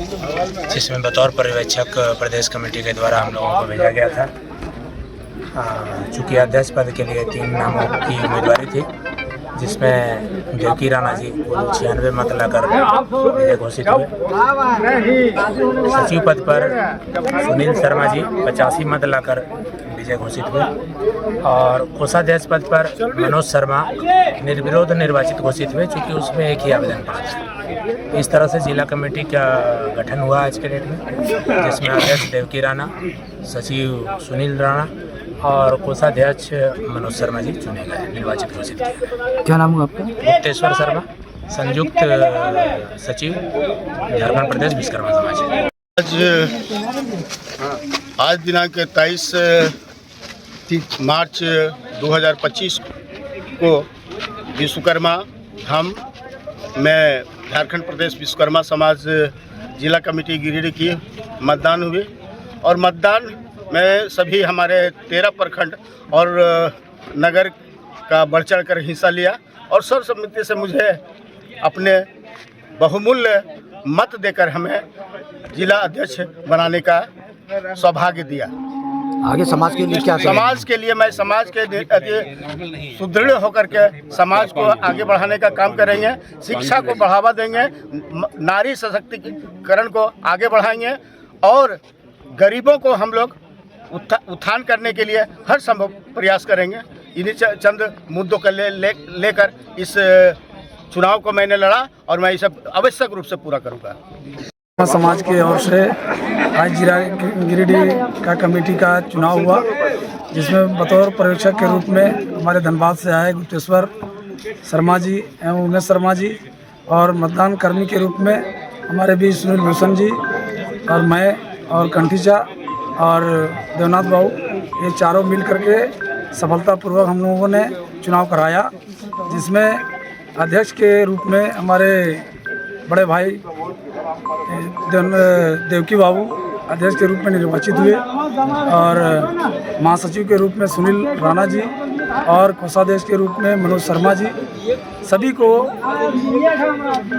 S16: जिसमें बतौर पर्यवेक्षक प्रदेश कमेटी के द्वारा हम लोगों को भेजा गया था। चूँकि अध्यक्ष पद के लिए 3 नामों की उम्मीदवारी थी, जिसमें देवकी राणा जी कुल 96 मत लाकर विजय घोषित हुए। सचिव पद पर सुनील शर्मा जी 85 मत लाकर विजय घोषित हुए और कोषाध्यक्ष पद पर मनोज शर्मा निर्विरोध निर्वाचित घोषित हुए, चूँकि उसमें एक ही आवेदन पड़ा था। इस तरह से जिला कमेटी का गठन हुआ आज के डेट में, जिसमें अध्यक्ष देवकी राणा, सचिव सुनील राणा और कोषाध्यक्ष मनोज शर्मा जी चुने गए, निर्वाचित घोषित किए गए।
S17: क्या नाम हुआ आपका?
S16: गुप्तेश्वर शर्मा, संयुक्त सचिव झारखंड प्रदेश विश्वकर्मा समाज।
S18: आज दिनांक 23 मार्च 2025 को विश्वकर्मा धाम में झारखंड प्रदेश विश्वकर्मा समाज जिला कमेटी गिरिडीह की मतदान हुए और मतदान में सभी हमारे 13 प्रखंड और नगर का बढ़ चढ़ कर हिस्सा लिया और सर्वसम्मति से मुझे अपने बहुमूल्य मत देकर हमें जिला अध्यक्ष बनाने का सौभाग्य दिया।
S17: आगे समाज के लिए क्या करेंगे?
S18: समाज के लिए मैं समाज के सुदृढ़ होकर के समाज को आगे बढ़ाने का काम करेंगे, शिक्षा को बढ़ावा देंगे, नारी सशक्तिकरण को आगे बढ़ाएंगे और गरीबों को हम लोग उत्थान करने के लिए हर संभव प्रयास करेंगे। इन्हीं चंद मुद्दों को लेकर इस चुनाव को मैंने लड़ा और मैं इसे आवश्यक रूप से पूरा करूंगा।
S4: समाज की ओर से आज जिला गिरिडीह का कमेटी का चुनाव हुआ, जिसमें बतौर पर्यवेक्षक के रूप में हमारे धनबाद से आए गुप्तेश्वर शर्मा जी एवं उमेश शर्मा जी और मतदान कर्मी के रूप में हमारे भी सुनील भूषण जी और मैं और कंठीचा और देवनाथ बाबू, ये चारों मिल करके सफलतापूर्वक हम लोगों ने चुनाव कराया, जिसमें अध्यक्ष के रूप में हमारे बड़े भाई देवकी बाबू अध्यक्ष के रूप में निर्वाचित हुए और महासचिव के रूप में सुनील राणा जी और कोषाध्यक्ष के रूप में मनोज शर्मा जी। सभी को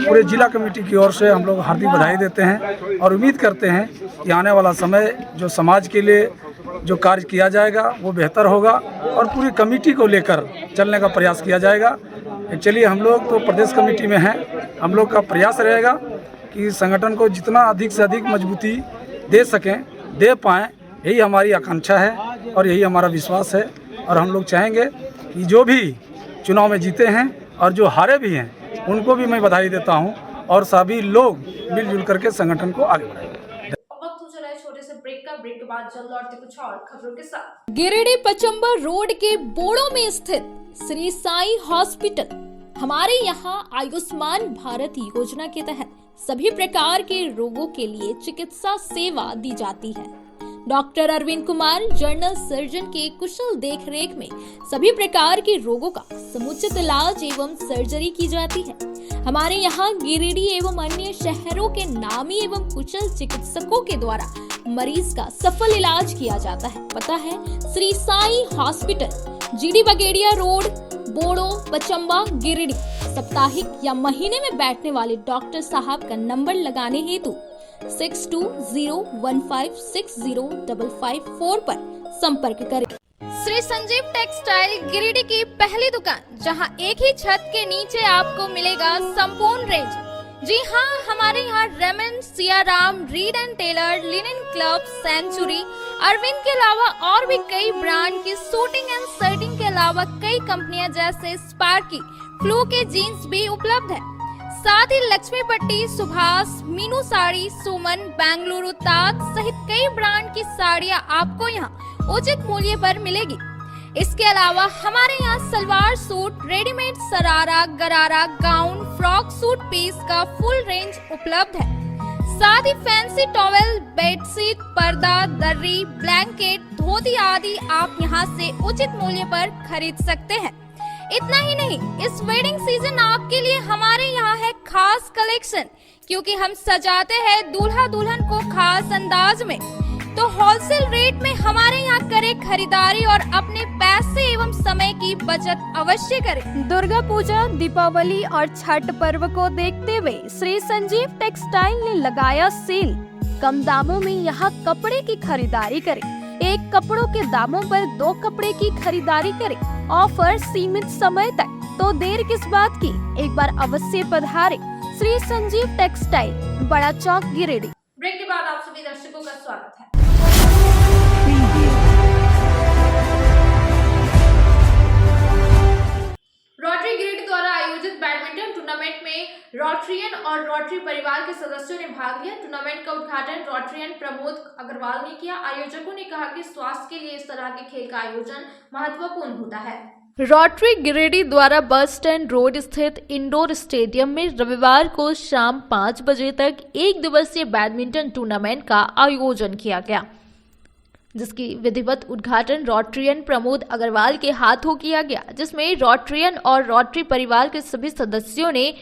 S4: पूरे जिला कमेटी की ओर से हम लोग हार्दिक बधाई देते हैं और उम्मीद करते हैं कि आने वाला समय जो समाज के लिए जो कार्य किया जाएगा वो बेहतर होगा और पूरी कमेटी को लेकर चलने का प्रयास किया जाएगा। एक्चुअली हम लोग तो प्रदेश कमेटी में हैं, हम लोग का प्रयास रहेगा कि संगठन को जितना अधिक से अधिक मजबूती दे सकें, दे पाएँ, यही हमारी आकांक्षा है और यही हमारा विश्वास है। और हम लोग चाहेंगे कि जो भी चुनाव में जीते हैं और जो हारे भी हैं उनको भी मैं बधाई देता हूं और सभी लोग मिलजुल करके संगठन को आगे बढ़ाएंगे।
S1: छोटे से ब्रेक के बाद जल्द लौटते कुछ और खबरों के साथ।
S3: गिरिडीह पचंबर रोड के बोड़ो में स्थित श्री साई हॉस्पिटल। हमारे यहाँ आयुष्मान भारत योजना के तहत सभी प्रकार के रोगों के लिए चिकित्सा सेवा दी जाती है। Doctor Arvind Kumar general surgeon के कुशल देखरेख में सभी प्रकार के रोगों का समुचित इलाज एवं सर्जरी की जाती है। हमारे यहाँ गिरिडीह एवं अन्य शहरों के नामी एवं कुशल चिकित्सकों के द्वारा मरीज का सफल इलाज किया जाता है। पता है श्री साई हॉस्पिटल, जीडी बगेड़िया रोड, बोड़ो, पचम्बा, गिरिडीह। साप्ताहिक या महीने में बैठने वाले डॉक्टर साहब का नंबर लगाने हेतु 6201560554 पर संपर्क करें।
S11: श्री संजीव टेक्सटाइल गिरिडीह की पहली दुकान, जहां एक ही छत के नीचे आपको मिलेगा संपूर्ण रेंज। जी हां, हमारे यहाँ Raymond, Siyaram, Reid and Taylor, Linen Club, Century, Arvind के अलावा और भी कई ब्रांड की सूटिंग एंड शर्टिंग के अलावा कई कंपनियां जैसे स्पार्की, फ्लू के जीन्स भी उपलब्ध है। साथ ही लक्ष्मी पट्टी, सुभाष, मीनू साड़ी, सुमन, बेंगलुरु ताज सहित कई ब्रांड की साड़ियां आपको यहाँ उचित मूल्य पर मिलेगी। इसके अलावा हमारे यहाँ सलवार सूट, रेडीमेड सरारा, गरारा, गाउन, फ्रॉक सूट पीस का फुल रेंज उपलब्ध है। साथ ही फैंसी टॉवेल, बेडशीट, पर्दा, दर्री, ब्लैंकेट, धोती आदि आप यहाँ से उचित मूल्य पर खरीद सकते हैं। इतना ही नहीं, इस वेडिंग सीजन आपके लिए हमारे यहाँ है खास कलेक्शन, क्योंकि हम सजाते हैं दूल्हा दुल्हन को खास अंदाज में। तो होलसेल रेट में हमारे यहाँ करें खरीदारी और अपने पैसे एवं समय की बचत अवश्य करें।
S19: दुर्गा पूजा, दीपावली और छठ पर्व को देखते हुए श्री संजीव टेक्सटाइल ने लगाया सेल। कम दामों में यहाँ कपड़े की खरीदारी करें। एक कपड़ों के दामों पर 2 कपड़े की खरीदारी करें। ऑफर सीमित समय तक, तो देर किस बात की, एक बार अवश्य पधारें। श्री संजीव टेक्सटाइल, बड़ा चौक, गिरिडीह।
S1: ब्रेक के बाद आप सभी दर्शकों का स्वागत है। रोटरी गिरिडीह द्वारा आयोजित बैडमिंटन टूर्नामेंट में रोटरियन और रोटरी परिवार के सदस्यों ने भाग लिया। टूर्नामेंट का उद्घाटन रोटरियन प्रमोद अग्रवाल ने किया। आयोजकों ने कहा कि स्वास्थ्य के लिए इस तरह के खेल का आयोजन महत्वपूर्ण होता है।
S3: रोटरी गिरिडीह द्वारा बस स्टैंड रोड स्थित इंडोर स्टेडियम में रविवार को शाम 5 बजे तक 1 दिवसीय बैडमिंटन टूर्नामेंट का आयोजन किया गया, जिसकी विधिवत उद्घाटन रोटरियन प्रमोद अग्रवाल के हाथों किया गया, जिसमें रोटरियन और रोटरी परिवार के सभी सदस्यों ने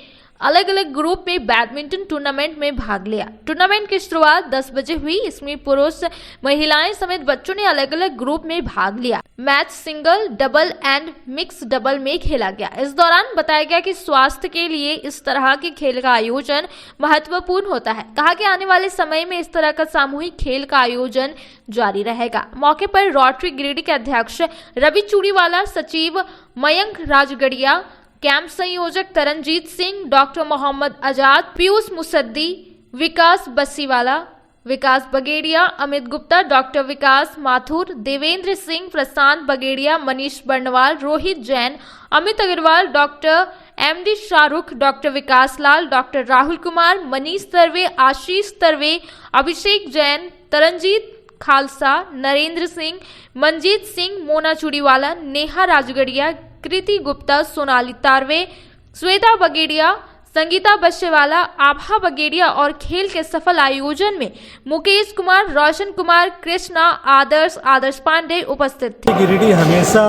S3: अलग अलग ग्रुप में बैडमिंटन टूर्नामेंट में भाग लिया। टूर्नामेंट की शुरुआत 10 बजे हुई। इसमें पुरुष, महिलाएं समेत बच्चों ने अलग अलग ग्रुप में भाग लिया। Match single, double and mix double में खेला गया। इस दौरान बताया गया कि स्वास्थ्य के लिए इस तरह के खेल का आयोजन महत्वपूर्ण होता है। कहा कि आने वाले समय में इस तरह का सामूहिक खेल का आयोजन जारी रहेगा। मौके पर रोटरी गिरिडीह के अध्यक्ष रवि चूड़ीवाला, सचिव मयंक राजगढ़िया, कैंप संयोजक Taranjeet Singh, doctor Mohammad Azad, Piyush Musaddi, Vikas Basiwala, Vikas Bagaria, Amit Gupta, doctor Vikas Mathur, Devendra Singh, Prashant Bagaria, Manish Barnwal, Rohit Jain, Amit Agarwal, doctor MD Shahrukh, doctor Vikas Lal, doctor Rahul Kumar, Manish Tarwe, Ashish Tarwe, Abhishek Jain, Taranjeet Khalsa, Narendra Singh, Manjeet Singh, Mona Chudiwala, Neha Rajgarhia, Kriti Gupta, Sonali Tarwe, Shweta Bagaria, Sangeeta Bachchewala, Abha Bagaria और खेल के सफल आयोजन में मुकेश कुमार, रोशन कुमार, कृष्णा, आदर्श पांडे उपस्थित थे।
S4: गिरिडीह हमेशा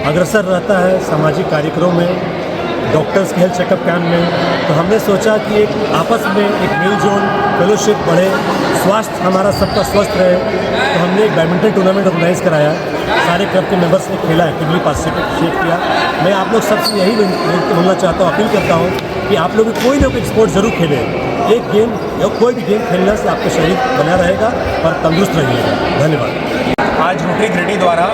S4: अग्रसर रहता है सामाजिक कार्यक्रमों में, डॉक्टर्स के हेल्थ चेकअप कैंप में, तो हमने सोचा कि एक आपस में एक मेलजोल, फेलोशिप बढ़े, स्वास्थ्य हमारा सबका स्वस्थ रहे, तो हमने एक बैडमिंटन टूर्नामेंट ऑर्गेनाइज कराया। सारे क्लब के मेंबर्स ने खेला, एक्टिवली पार्टिसिपेट किया। मैं आप लोग सबसे यही बोलना चाहता हूँ, अपील करता हूँ कि आप लोग कोई ना कोई स्पोर्ट जरूर खेलें। एक गेम या कोई भी गेम खेलने से आपका शरीर बना रहेगा और तंदुरुस्त रहिएगा। धन्यवाद।
S20: आज रोटरी गिरिडीह द्वारा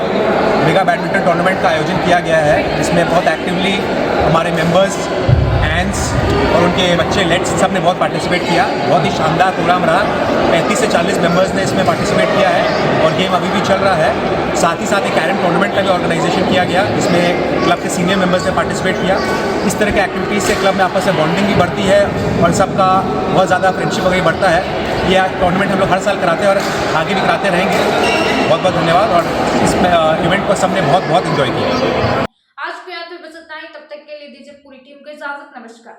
S20: मेगा बैडमिंटन टूर्नामेंट का आयोजन किया गया है, जिसमें बहुत एक्टिवली हमारे मेंबर्स, एंड्स और उनके बच्चे, लेट्स, सब ने बहुत पार्टिसिपेट किया। बहुत ही शानदार प्रोग्राम रहा। 35 से 40 मेंबर्स ने इसमें पार्टिसिपेट किया है और गेम अभी भी चल रहा है। साथ ही साथ एक कैरम टूर्नामेंट का भी ऑर्गेनाइजेशन किया गया, जिसमें क्लब के सीनियर मेंबर्स ने पार्टिसिपेट किया। इस तरह के एक्टिविटीज़ से क्लब में आपस में बॉन्डिंग भी बढ़ती है और सबका बहुत ज़्यादा फ्रेंडशिप वगैरह बढ़ता है। ये टूर्नामेंट हम लोग हर साल कराते हैं और आगे भी कराते रहेंगे। बहुत बहुत धन्यवाद। और इस इवेंट को सबने बहुत बहुत एंजॉय किया।
S1: आज के अंत में बस इतना ही। तब तक के लिए दीजिए पूरी टीम को इजाजत। नमस्कार।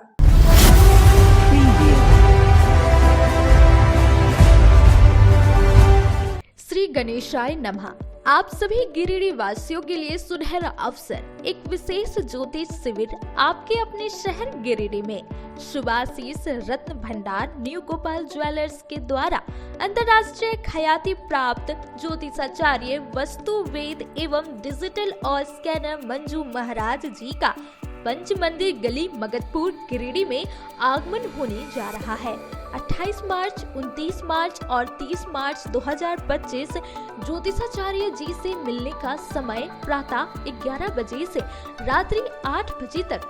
S3: श्री गणेशाय नमः। आप सभी गिरिडीह वासियों के लिए सुनहरा अवसर, एक विशेष ज्योतिष शिविर आपके अपने शहर गिरिडीह में शुभाशीष रत्न भंडार न्यू गोपाल ज्वेलर्स के द्वारा अंतर्राष्ट्रीय ख्याति प्राप्त ज्योतिषाचार्य, वस्तु वेद एवं डिजिटल और स्कैनर मंजू महाराज जी का पंच मंदिर गली मगधपुर गिरिडीह में आगमन होने जा रहा है। 28 मार्च, 29 मार्च और 30 मार्च 2025 ज्योतिषाचार्य जी से मिलने का समय प्रातः 11 बजे से रात्रि 8 बजे तक।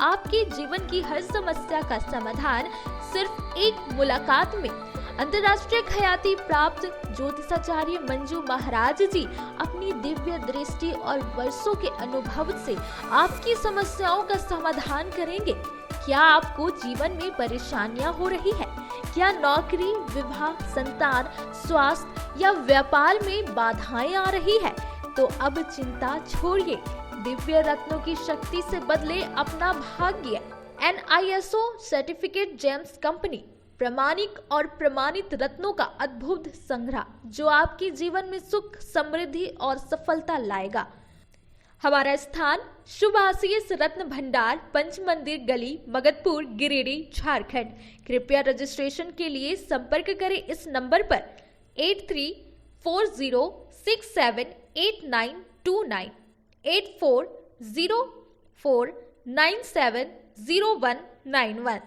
S3: आपके जीवन की हर समस्या का समाधान सिर्फ एक मुलाकात में। अंतर्राष्ट्रीय ख्याति प्राप्त ज्योतिषाचार्य मंजू महाराज जी अपनी दिव्य दृष्टि और वर्षों के अनुभव से आपकी समस्याओं का समाधान करेंगे। क्या आपको जीवन में परेशानियां हो रही है? क्या नौकरी, विवाह, संतान, स्वास्थ्य या व्यापार में बाधाएं आ रही है? तो अब चिंता छोड़िए, दिव्य रत्नों की शक्ति से बदले अपना भाग्य। NISO सर्टिफिकेट जेम्स कंपनी, प्रामाणिक और प्रमाणित रत्नों का अद्भुत संग्रह जो आपके जीवन में सुख, समृद्धि और सफलता लाएगा। हमारा स्थान शुभाशीष रत्न भंडार, पंच मंदिर गली, मगधपुर, गिरिडीह, झारखंड। कृपया रजिस्ट्रेशन के लिए संपर्क करें इस नंबर पर 8340678929 8404970191।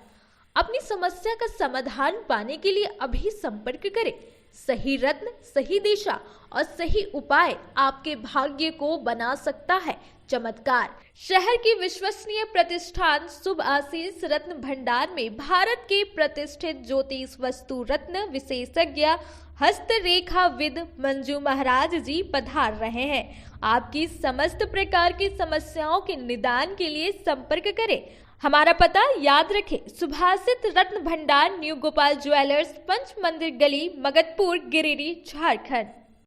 S3: अपनी समस्या का समाधान पाने के लिए अभी संपर्क करें सही रत्न, सही दिशा और सही उपाय आपके भाग्य को बना सकता है चमत्कार। शहर की विश्वसनीय प्रतिष्ठान शुभ आशीष रत्न भंडार में भारत के प्रतिष्ठित ज्योतिष वस्तु रत्न विशेषज्ञ हस्तरेखाविद मंजू महाराज जी पधार रहे हैं। आपकी समस्त प्रकार की समस्याओं के निदान के लिए संपर्क करें। हमारा पता याद रखें, सुभाषित रत्न भंडार, न्यू गोपाल ज्वेलर्स, पंच मंदिर गली, मगधपुर, गिरिडीह, झारखंड।